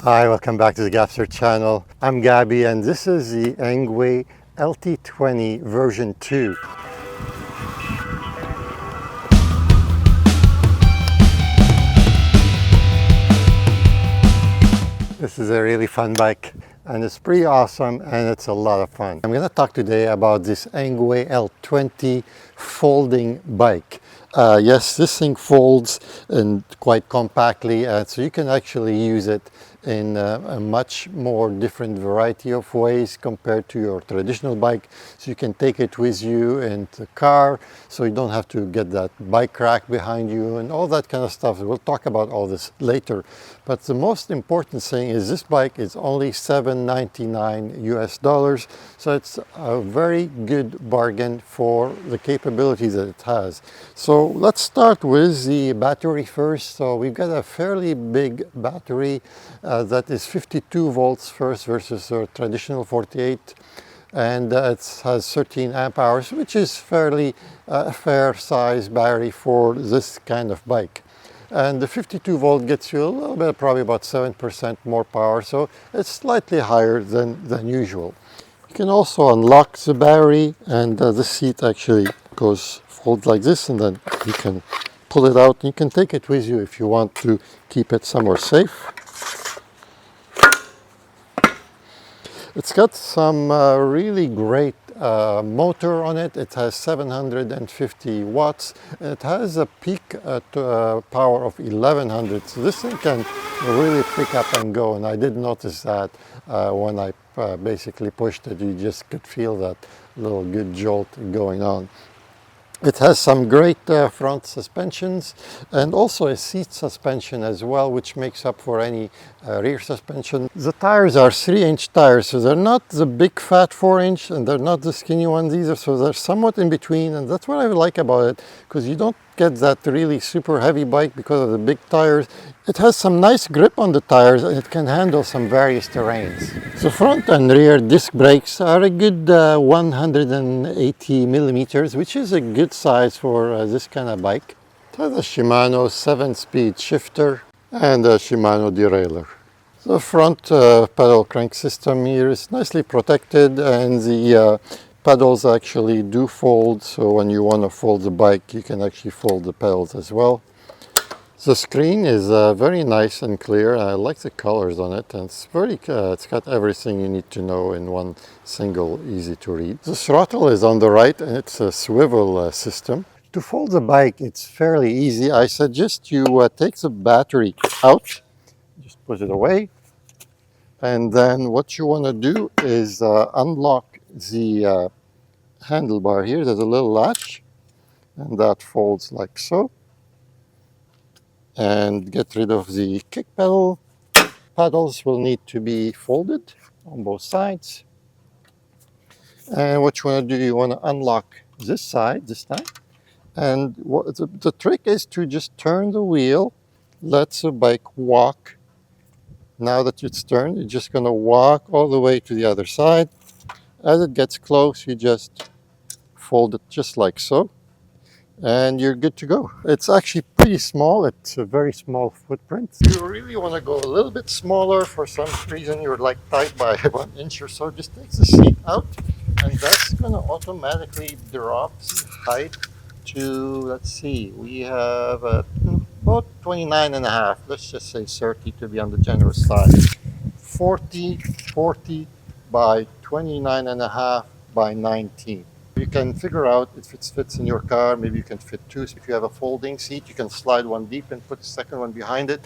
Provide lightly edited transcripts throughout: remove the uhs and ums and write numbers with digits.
Hi, welcome back to the Gapster channel. I'm Gabby and this is the Engwe LT20 version 2. This is a really fun bike and it's pretty awesome and it's a lot of fun. I'm going to talk today about this Engwe L20 folding bike. Yes, this thing folds and quite compactly, so you can actually use it in a much more different variety of ways compared to your traditional bike. So you can take it with you in the car, so you don't have to get that bike rack behind you and all that kind of stuff. We'll talk about all this later. But the most important thing is this bike is only $799 US, so it's a very good bargain for the capabilities that it has. So let's start with the battery first. So we've got a fairly big battery that is 52 volts first versus a traditional 48, and it has 13 amp hours, which is fairly a fair size battery for this kind of bike. And the 52 volt gets you a little bit, probably about 7% more power, so it's slightly higher than usual. You can also unlock the battery, and the seat actually folds like this, and then you can pull it out and you can take it with you if you want to keep it somewhere safe. It's got some really great motor on it. It has 750 watts. It has a peak power of 1100. So this thing can really pick up and go. And I did notice that when I basically pushed it, you just could feel that little good jolt going on. It has some great front suspensions and also a seat suspension as well, which makes up for any rear suspension. The tires are 3-inch tires, so they're not the big fat 4-inch and they're not the skinny ones either, so they're somewhat in between, and that's what I like about it, because you don't get that really super heavy bike because of the big tires. It has some nice grip on the tires and it can handle some various terrains. The front and rear disc brakes are a good 180 millimeters, which is a good size for this kind of bike. It has a Shimano 7-speed shifter and a Shimano derailleur. The front pedal crank system here is nicely protected, and the pedals actually do fold, so when you want to fold the bike you can actually fold the pedals as well. The screen is very nice and clear. I like the colors on it, and it's got everything you need to know in one single, easy to read. The throttle is on the right and it's a swivel system. To fold the bike, it's fairly easy. I suggest you take the battery out, just put it away, and then what you want to do is unlock the handlebar here. There's a little latch and that folds like so, and get rid of the kick pedal. Pedals will need to be folded on both sides, and what you want to do, you want to unlock this side this time, and the trick is to just turn the wheel, let the bike walk. Now that it's turned, you're just going to walk all the way to the other side. As it gets close, you just fold it just like so, and you're good to go. It's actually pretty small. It's a very small footprint. If you really want to go a little bit smaller, for some reason you're like tight by 1 inch or so, just take the seat out, and that's going to automatically drop the height to, let's see, we have about 29.5, let's just say 30 to be on the generous side. 40 by 29.5 by 19. You can figure out if it fits in your car. Maybe you can fit two. If you have a folding seat, you can slide one deep and put the second one behind it.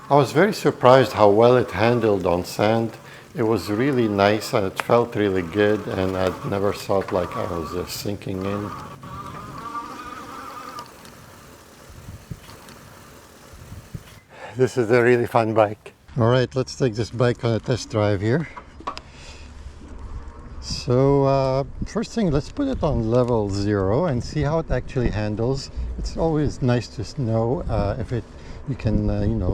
I was very surprised how well it handled on sand. It was really nice and it felt really good, and I'd never thought like I was sinking in. This is a really fun bike. All right, let's take this bike on a test drive here. So first thing, let's put it on level 0 and see how it actually handles. It's always nice to know if it you can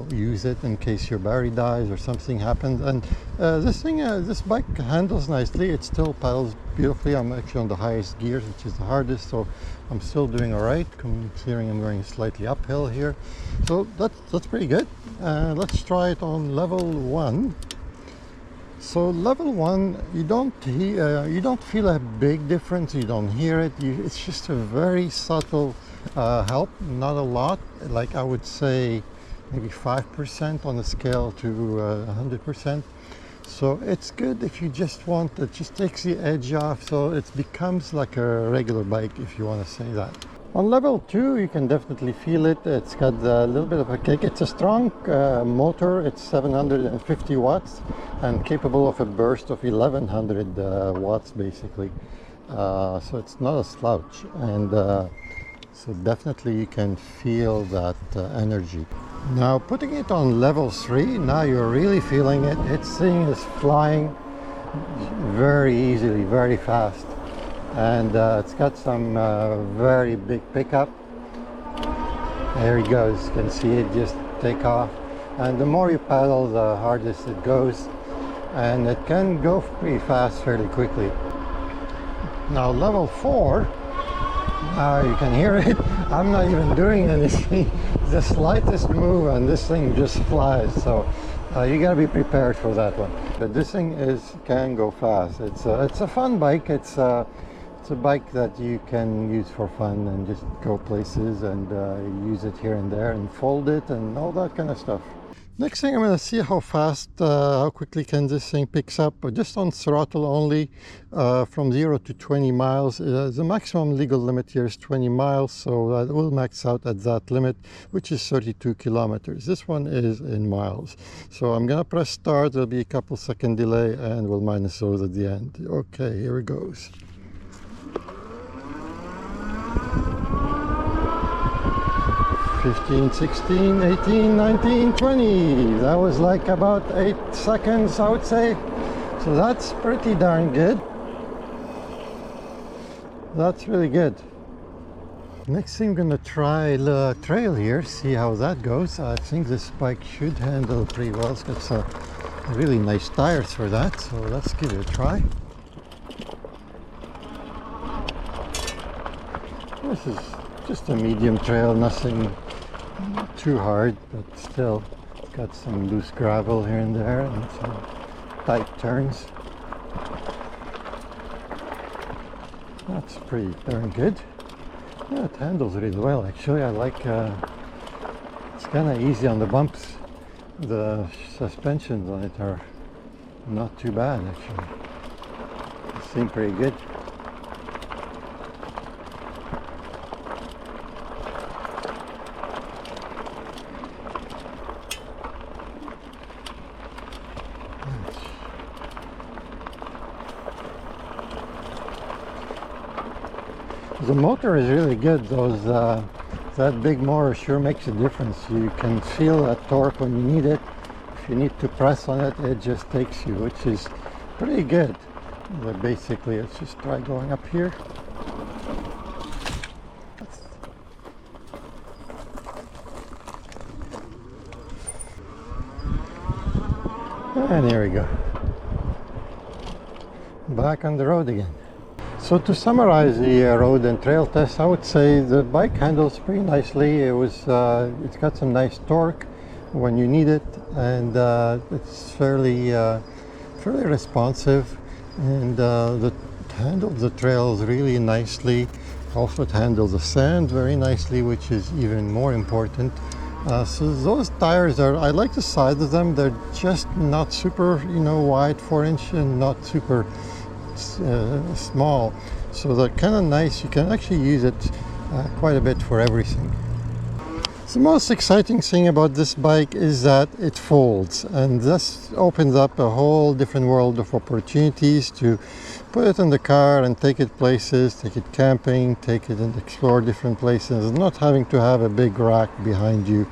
use it in case your battery dies or something happens. And this bike handles nicely. It still pedals beautifully. I'm actually on the highest gears, which is the hardest, so I'm still doing all right, considering I'm going slightly uphill here. So that's pretty good. Let's try it on level 1. So level 1, you don't feel a big difference. You don't hear it. It's just a very subtle help, not a lot. Like I would say, maybe 5% on a scale to 100%. So it's good if you just want. It just takes the edge off. So it becomes like a regular bike, if you want to say that. On level 2, you can definitely feel it. It's got a little bit of a kick. It's a strong motor. It's 750 watts and capable of a burst of 1100 watts basically. So it's not a slouch, and so definitely you can feel that energy. Now putting it on level 3, now you're really feeling it. This thing is flying very easily, very fast. And it's got some very big pickup. There he goes. You can see it just take off. And the more you pedal, the hardest it goes. And it can go pretty fast fairly quickly. Now level 4, now you can hear it. I'm not even doing anything. The slightest move and this thing just flies. So you gotta be prepared for that one. But this thing can go fast. It's a fun bike. It's a bike that you can use for fun and just go places and use it here and there and fold it and all that kind of stuff. Next thing, I'm going to see how fast, how quickly can this thing picks up, but just on throttle only, from 0 to 20 miles. The maximum legal limit here is 20 miles, so that will max out at that limit, which is 32 kilometers. This one is in miles. So I'm going to press start. There'll be a couple second delay and we'll minus those at the end. Okay, here it goes. 15, 16, 18, 19, 20. That was like about 8 seconds, I would say. So that's pretty darn good. That's really good. Next thing, I'm gonna try the trail here, see how that goes. I think this bike should handle pretty well. It's got some really nice tires for that, so let's give it a try. This is just a medium trail, nothing too hard, but still it's got some loose gravel here and there and some tight turns. That's pretty darn good. Yeah, it handles really well actually. I like it's kind of easy on the bumps. The suspensions on it are not too bad actually. They seem pretty good. The motor is really good. That big motor sure makes a difference. You can feel that torque when you need it. If you need to press on it, it just takes you, which is pretty good. But basically, let's just try going up here. And there we go. Back on the road again. So to summarize the road and trail test, I would say the bike handles pretty nicely. It's got some nice torque when you need it, and it's fairly responsive, and it handles the trails really nicely. Also, it handles the sand very nicely, which is even more important. So those tires I like the size of them. They're just not super, wide, 4-inch, and not super small, so they're kind of nice. You can actually use it quite a bit for everything. The most exciting thing about this bike is that it folds, and this opens up a whole different world of opportunities to put it in the car and take it places, take it camping, take it and explore different places, not having to have a big rack behind you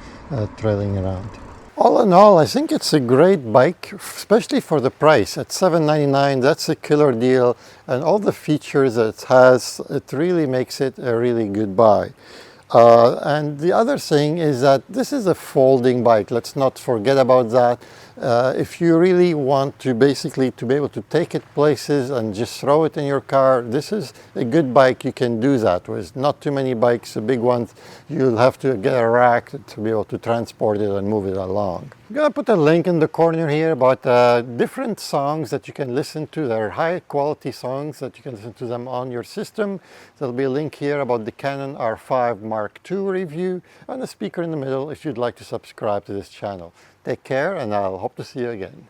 trailing around. All in all, I think it's a great bike, especially for the price. At $799, that's a killer deal, and all the features it has, it really makes it a really good buy. And the other thing is that this is a folding bike. Let's not forget about that. If you really want to basically to be able to take it places and just throw it in your car, this is a good bike you can do that with. Not too many bikes, the big ones, you'll have to get a rack to be able to transport it and move it along. I'm gonna put a link in the corner here about different songs that you can listen to. They're high quality songs that you can listen to them on your system. There'll be a link here about the Canon R5 Mark II review and a speaker in the middle if you'd like to subscribe to this channel. Take care, and I'll hope to see you again.